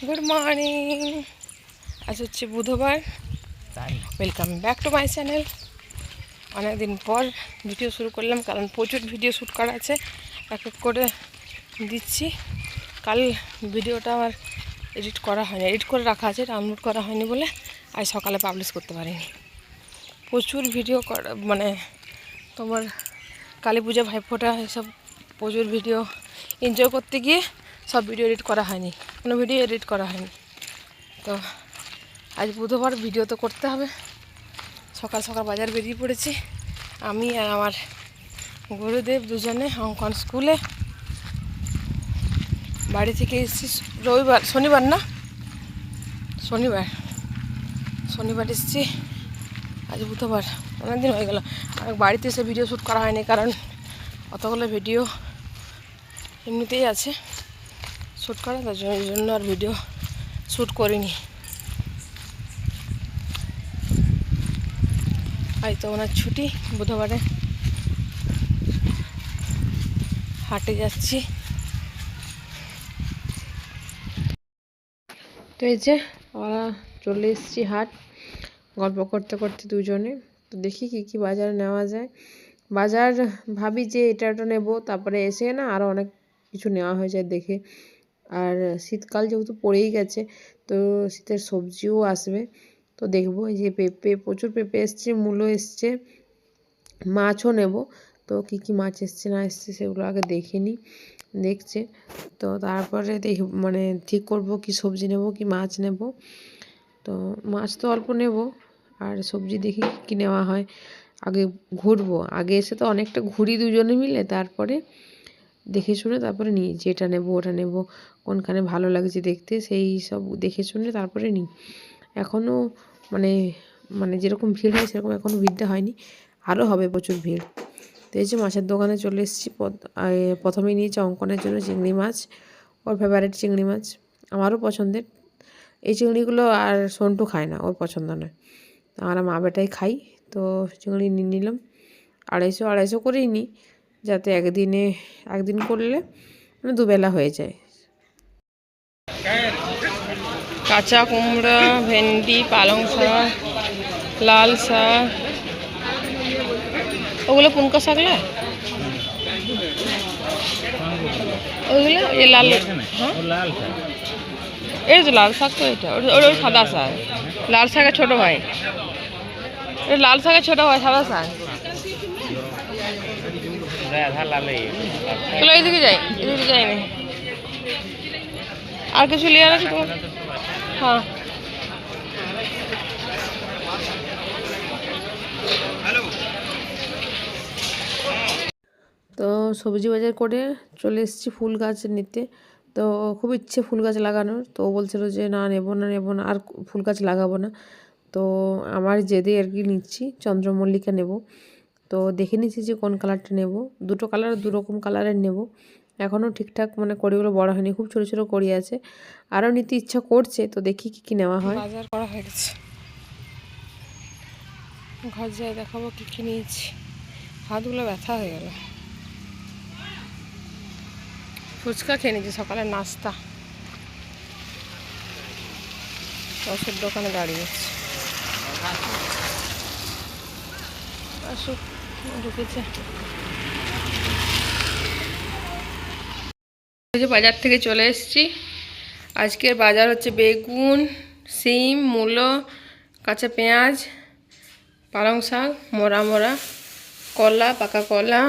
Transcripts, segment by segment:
Good morning. আজ হচ্ছে বুধবার। Welcome back to my channel. অনেকদিন পর ভিডিও শুরু করলাম, কারণ প্রচুর ভিডিও শ্যুট করা আছে, এক এক করে দিচ্ছি। কাল ভিডিওটা আমার এডিট করা হয়নি, এডিট করে রাখা আছে, ডাউনলোড করা হয়নি বলে আজ সকালে পাবলিশ করতে পারিনি। প্রচুর ভিডিও করা, মানে তোমার কালী পূজা, ভাইফোঁটা, এসব প্রচুর ভিডিও এনজয় করতে গিয়ে সব ভিডিও এডিট করা হয়নি, কোনো ভিডিও এডিট করা হয়নি। তো আজ বুধবার, ভিডিও তো করতে হবে। সকাল সকাল বাজার বেরিয়ে পড়েছি আমি আর আমার গুরুদেব দুজনে অঙ্কন স্কুলে। বাড়ি থেকে এসেছি রবিবার, শনিবার এসেছি। আজ বুধবার, অনেকদিন হয়ে গেল। আর বাড়িতে এসে ভিডিও শ্যুট করা হয়নি, কারণ অতগুলো ভিডিও এমনিতেই আছে শ্যুট করা, তার জন্য আর ভিডিও শ্যুট করিনি। আজ তো ওনার ছুটি, বুধবারে হাটে যাচ্ছি। তো এই যে আমরা চলে এসেছি হাট, গল্প করতে করতে দুজনে। তো দেখি কি কি বাজার নেওয়া যায়। বাজার ভাবি যে এটা নেবো, তারপরে এসে না আরও অনেক কিছু নেওয়া হয়ে যায় দেখে। আর শীতকাল যেহেতু পড়েই গেছে, তো শীতের সবজিও আসবে। তো দেখবো, এই যে পেঁপে, প্রচুর পেঁপে এসছে, মূলো এসছে, মাছও নেব। তো কি কি মাছ এসছে না এসছে সেগুলো আগে দেখে নিই, দেখছে। তো তারপরে মানে ঠিক করব কি সবজি নেব কি মাছ নেব। তো মাছ তো অল্প নেব, আর সবজি দেখি কী নেওয়া হয়। আগে ঘুরবো, আগে এসে তো অনেকটা ঘুরি দুজনে মিলে, তারপরে দেখে শুনে তারপরে নিই যে এটা নেব ওটা নেব, কোনখানে ভালো লাগছে দেখতে সেই সব দেখে শুনে তারপরে নিই। এখনও মানে মানে যেরকম ভিড় হয় সেরকম এখনও ভিড়টা হয়নি, আরও হবে প্রচুর ভিড়। তো এই যে মাছের দোকানে চলে এসেছি। প্রথমে নিয়েছি অঙ্কনের জন্য চিংড়ি মাছ, ওর ফেভারিট চিংড়ি মাছ, আমারও পছন্দের। এই চিংড়িগুলো আর সন্টু খায় না, ওর পছন্দ নয়, আমরা মা বেটাই খাই। তো চিংড়ি নিয়ে নিলাম, আড়াইশো করেই নিই, যাতে একদিন করলে মানে দুবেলা হয়ে যায়। কাঁচা কুমড়া, ভেন্ডি, পালং শাক, লাল শাক, ওগুলো পুনকা শাক না, ওইগুলো এই লাল, হ্যাঁ এই তো লাল শাক, তো এটা ওই সাদা শাক, লাল শাকের ছোটো ভাই, এটা লাল শাকের ছোটো ভাই, সাদা শাক। চলো এইদিকে যাই, এদিকে যাইনি। আর কিছু লিয়ার আছে তোমার? হ্যাঁ, তো সবজি বাজার করে চলে এসেছি ফুল গাছ নিতে। তো খুব ইচ্ছে ফুল গাছ লাগানোর, তো ও বলছিল যে না নেবো না আর ফুল গাছ লাগাবো না। তো আমার জেদে আর কি নিচ্ছি, চন্দ্রমল্লিকা নেব। তো দেখে নিচ্ছি যে কোন কালারটা নেব, দুটো কালার, দুরকম কালারের নেব। এখনও ঠিকঠাক মানে কড়িগুলো বড় হয়নি, খুব ছোটো ছোটো কড়ি আছে, আরও নিতে ইচ্ছা করছে। তো দেখি কী কী নেওয়া হয়। বাজার করা হয়ে গেছে, ঘর যাই দেখাবো কী কী নিয়েছি। হাতগুলো ব্যথা হয়ে গেল। ফুচকা খেয়ে নিয়েছি, সকালের নাস্তা। ওষুধ দোকানে দাঁড়িয়েছি, আসুক, ঢুকেছে। বাজার থেকে চলে এসেছি। আজকের বাজার হচ্ছে বেগুন, সিম, মূলো, কাঁচা পেঁয়াজ, পালং শাক, মোড়া, কলা, পাকা কলা,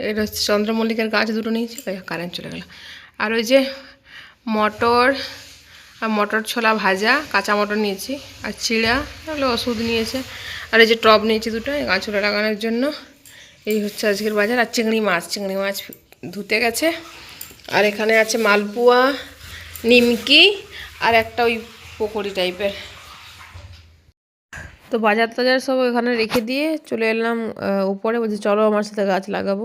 এটা হচ্ছে চন্দ্রমল্লিকার গাছ দুটো নিয়েছি, কারেন্ট চলে গেল। আর ওই যে মটর আর মটর ছোলা ভাজা, কাঁচা মটর নিয়েছি, আর চিড়া তাহলে ওষুধ নিয়েছে, আর এই যে টব নিয়েছি দুটো গাছগুলো লাগানোর জন্য। এই হচ্ছে আজকের বাজার। আর চিংড়ি মাছ ধুতে গেছে। আর এখানে আছে মালপোয়া, নিমকি, আর একটা ওই পকোড়ি টাইপের। তো বাজার টাজার সব এখানে রেখে দিয়ে চলে এলাম উপরে, বলছি চলো আমার সাথে গাছ লাগাবো।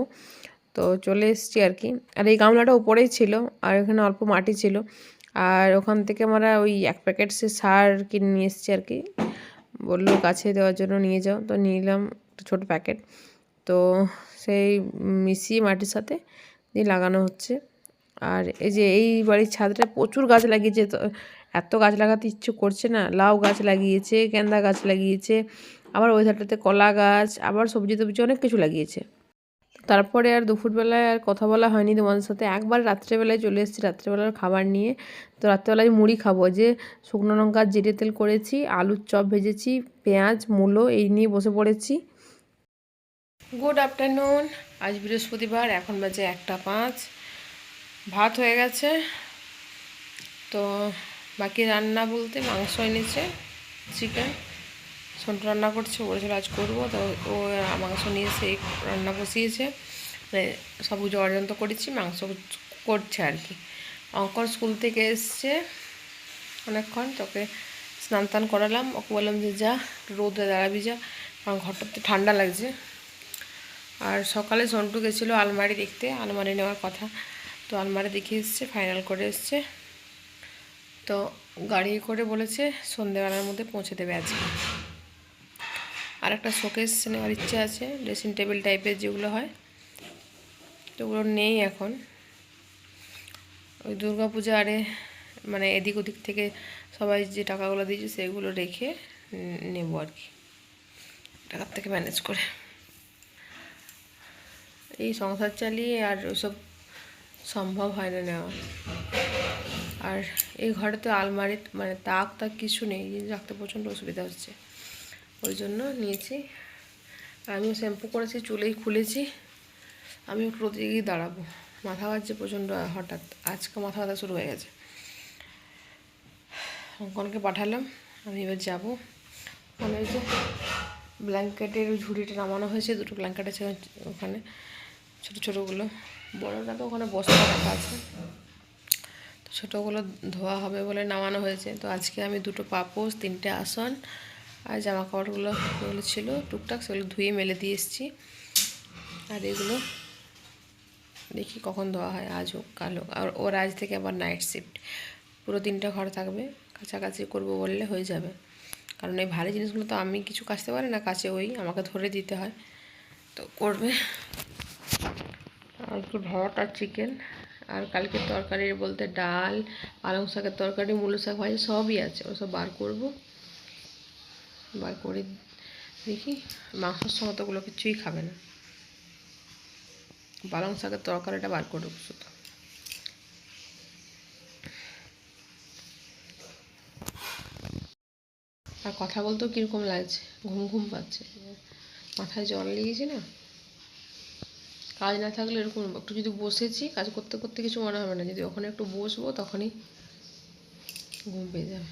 তো চলে এসেছি আর কি। আর এই গামলাটা উপরেই ছিল, আর এখানে অল্প মাটি ছিল। আর ওখান থেকে আমরা ওই 1 প্যাকেট সে সার কিনে নিয়ে এসেছি আর কি, বললো গাছে দেওয়ার জন্য নিয়ে যাও। তো নিয়ে নিলাম একটা ছোটো প্যাকেট। তো সেই মিশিয়ে মাটির সাথে দিয়ে লাগানো হচ্ছে। আর এই যে এই বাড়ির ছাদটা প্রচুর গাছ লাগিয়েছে, তো এত গাছ লাগাতে ইচ্ছে করছে না। লাউ গাছ লাগিয়েছে, গেন্দা গাছ লাগিয়েছে, আবার ওই ধারটাতে কলা গাছ, আবার সবজি টবজি অনেক কিছু লাগিয়েছে। তারপরে আর দুপুরবেলায় আর কথা বলা হয়নি তোমাদের সাথে। একবার রাত্রেবেলায় চলে এসেছি রাত্রেবেলার খাবার নিয়ে। তো রাত্রেবেলায় মুড়ি খাবো, যে শুকনো লঙ্কা জিরে তেল করেছি, আলুর চপ ভেজেছি, পেঁয়াজ মূলো এই নিয়ে বসে পড়েছি। Good afternoon. আজ বৃহস্পতিবার, এখন বাজে 1:05। ভাত হয়ে গেছে, তো বাকি রান্না বলতে মাংস এনেছে, চিকেন। সন্টু রান্না করছে, বলেছিল আজ করবো, তো ও মাংস নিয়ে এসে রান্না বসিয়েছে। মানে সব জড়যন্ত্র করেছি, মাংস করছে আর কি। অঙ্কন স্কুল থেকে এসছে অনেকক্ষণ, তোকে স্নান টান করালাম। ওকে বললাম যে যা রোদে দাঁড়াবি যা, কারণ ঘরটাতে ঠান্ডা লাগছে। আর সকালে সন্টু গেছিলো আলমারি দেখতে, আলমারি নেওয়ার কথা, তো আলমারি দেখে এসছে, ফাইনাল করে এসছে। তো গাড়ি করে বলেছে সন্ধ্যেবেলার মধ্যে পৌঁছে দেবে আজকে। আর একটা শোকেস নেওয়ার ইচ্ছে আছে, ড্রেসিং টেবিল টাইপের যেগুলো হয়, তো ওগুলো নেই এখন। ওই দুর্গাপূজা আরে মানে এদিক ওদিক থেকে সবাই যে টাকাগুলো দিয়েছে সেগুলো রেখে নেব আর কি, টাকার থেকে ম্যানেজ করে। এই সংসার চালিয়ে আর ওসব সম্ভব হয় না নেওয়া। আর এই ঘরে তো আলমারি মানে তাক কিছু নেই, জিনিস রাখতে প্রচণ্ড অসুবিধা হচ্ছে, ওই জন্য নিয়েছি। আমিও শ্যাম্পু করেছি, চুলেই খুলেছি। আমি একটু রোদে গিয়ে দাঁড়াবো, মাথা বাজছে প্রচণ্ড, হঠাৎ আজকে মাথা ব্যথা শুরু হয়ে গেছে। অঙ্কনকে পাঠালাম, আমি এবার যাবো। মানে ওই যে ব্ল্যাঙ্কেটের ঝুড়িটা নামানো হয়েছে, দুটো ব্ল্যাঙ্কেট আছে ওখানে, ছোটো ছোটোগুলো। বড়োটা তো ওখানে বস্তা রাখা আছে, তো ছোটোগুলো ধোয়া হবে বলে নামানো হয়েছে। তো আজকে আমি দুটো পাপোশ, 3টে আসন আর জামা কাপড়গুলো যেগুলো ছিল টুকটাক সেগুলো ধুয়ে মেলে দিয়ে এসেছি। আর এগুলো দেখি কখন ধোয়া হয়, আজ হোক কাল হোক। আর ওর আজ থেকে আবার নাইট শিফট, পুরো 3টা ঘর থাকবে, কাছাকাছি করবো বললে হয়ে যাবে। কারণ এই ভারী জিনিসগুলো তো আমি কিছু কাচতে পারি না, কাছে ওই আমাকে ধরে দিতে হয়, তো করবে। আর একটু ভাত আর চিকেন, আর কালকের তরকারি বলতে ডাল, পালং শাকের তরকারি, মূলো শাক ভাজি সবই আছে, ওসব বার করব। বার করে দেখি, মাংসের সঙ্গে তো ওগুলো কিছুই খাবে না, পালং শাকের তরকারিটা বার করবো শুধু। আর কথা বলতেও কীরকম লাগছে, ঘুম ঘুম পাচ্ছে, মাথায় জল লেগেছে না। কাজ না থাকলে এরকম, একটু যদি বসেছি কাজ করতে করতে কিছু মনে হবে না, যদি ওখানে একটু বসবো তখনই ঘুম পেয়ে যাবে।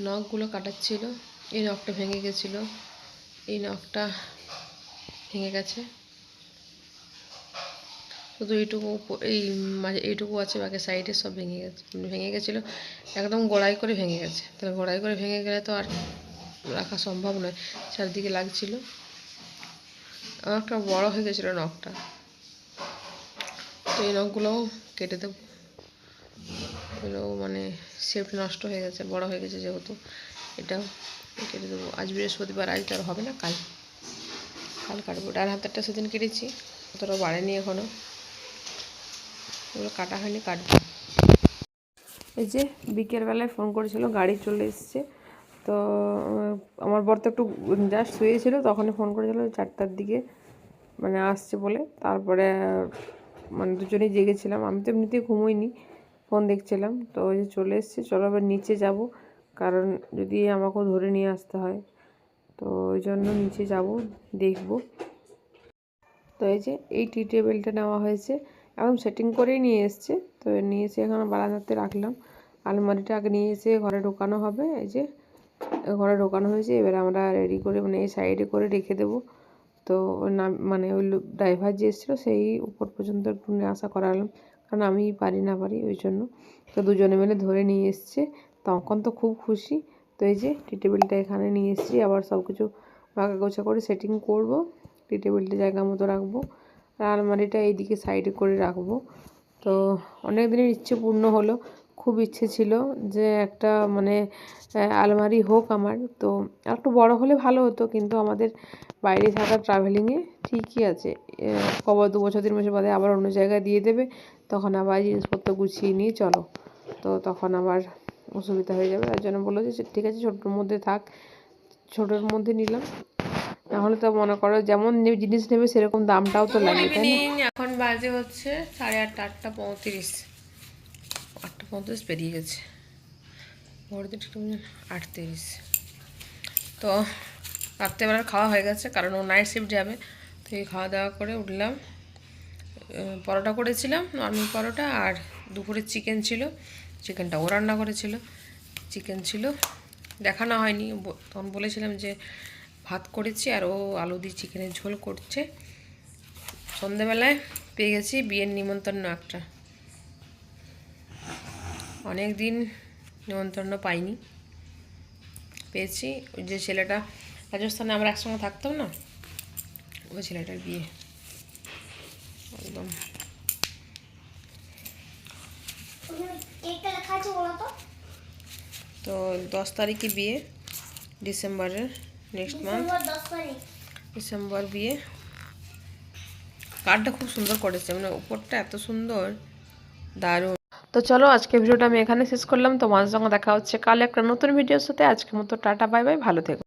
নখগুলো কাটাচ্ছিল, এই নখটা ভেঙে গেছিলো, এই নখটা ভেঙে গেছে, শুধু এইটুকু, এই মাঝে এইটুকু আছে, বাকি সাইডে সব ভেঙে গেছিলো, একদম গোড়াই করে ভেঙে গেছে। তাহলে গোড়াই করে ভেঙে গেলে তো আর রাখা সম্ভব নয়, চারদিকে লাগছিল। একটা বড় হয়ে গেছিলো নখটা, তো এই নখগুলোও কেটে দেবো। এগুলো মানে শেপ নষ্ট হয়ে গেছে, বড় হয়ে গেছে যেহেতু, এটাও কেটে দেবো। আজ বৃহস্পতিবার, আজ তার হবে না, কাল কাটবো। ডান হাতেরটা সেদিন কেটেছি, অতটা বাড়েনি এখনও, ওগুলো কাটা হয়নি, কাটবো। এই যে বিকেলবেলায় ফোন করেছিল, গাড়ি চলে এসছে। তো আমার বর তো একটু জাস্ট শুয়েছিল, তখনই ফোন করেছিল 4টার দিকে, মানে আসছে বলে। তারপরে মানে দুজনেই জেগেছিলাম, আমি তো এমনিতেই ঘুমোইনি, ফোন দেখছিলাম। তো ওই যে চলে এসছে, চলো আবার নিচে যাব, কারণ যদি আমাকেও ধরে নিয়ে আসতে হয়, তো ওই জন্য নিচে যাব, দেখব। তো এই যে এই টি টেবিলটা নেওয়া হয়েছে, একদম সেটিং করেই নিয়ে এসছে। তো নিয়ে এসে এখানে বারান্দাতে রাখলাম। আলমারিটা আগে নিয়ে এসে ঘরে ঢোকানো হবে, এই যে ঘরে ঢোকানো হয়েছে। এবার আমরা রেডি করে মানে এই সাইডে করে রেখে দেবো। তো না মানে ওই ড্রাইভার যে এসেছিলো সেই উপর পর্যন্ত একটু নিয়ে আসা করালাম, কারণ আমি পারি না পারি ওই জন্য। তো দুজনে মিলে ধরে নিয়ে এসছে, তখন তো খুব খুশি। তো এই যে টি টেবিলটা এখানে নিয়ে এসেছি, আবার সব কিছু বাঁকা গোছা করে সেটিং করব, টি টেবিলটা জায়গা মতো রাখবো, আর আলমারিটা এইদিকে সাইডে করে রাখবো। তো অনেক দিনের ইচ্ছে পূর্ণ হলো, খুব ইচ্ছে ছিল যে একটা মানে আলমারি হোক আমার। তো একটু বড় হলে ভালো হতো, কিন্তু আমাদের বাইরে থাকা ট্রাভেলিংয়ে ঠিকই আছে, কবে 2 বছর 3 বছর বাদে আবার অন্য জায়গায় দিয়ে দেবে, তখন আবার জিনিসপত্র গুছিয়ে নিয়ে চলো, তো তখন আবার অসুবিধা হয়ে যাবে। তার জন্য বললো যে ঠিক আছে ছোটোর মধ্যে থাক, ছোটোর মধ্যে নিলাম। নাহলে তো মনে করো যেমন জিনিস নেবে সেরকম দামটাও তো লাগে, তাই না? এখন বাজে হচ্ছে 8:30, 8:35, 8:35 পেরিয়ে গেছে, ভোরদের 8:30। তো রাত্রেবেলার খাওয়া হয়ে গেছে, কারণ ও নাইট শিফট যাবে। তো এই খাওয়া দাওয়া করে উঠলাম। পরোটা করেছিলাম, নর্মাল পরোটা, আর দুপুরে চিকেন ছিল, চিকেনটা ও রান্না করেছিল। চিকেন ছিল, দেখানো হয়নি, তখন বলেছিলাম যে ভাত করেছি আর ও আলু দিয়ে চিকেনের ঝোল করছে। সন্ধেবেলায় পেয়ে গেছি বিয়ের নিমন্ত্রণ একটা, অনেক দিন নিমন্ত্রণ পাইনি, পেয়েছি। ওই যে ছেলেটা রাজস্থানে আমরা একসঙ্গে থাকতাম না, ওই ছেলেটার বিয়ে একদম। তো 10 তারিখে বিয়ে, ডিসেম্বরের, নেক্সট মান্থ ডিসেম্বর বিয়ে। কার্ডটা খুব সুন্দর করেছে, মানে উপরটা এত সুন্দর, দারুণ। তো চলো আজকে ভিডিওটা আমি এখানে শেষ করলাম। তোমাদের সঙ্গে দেখা হচ্ছে কাল একটা নতুন ভিডিওর সাথে। আজকের মতো টাটা, বাই বাই, ভালো থেকো।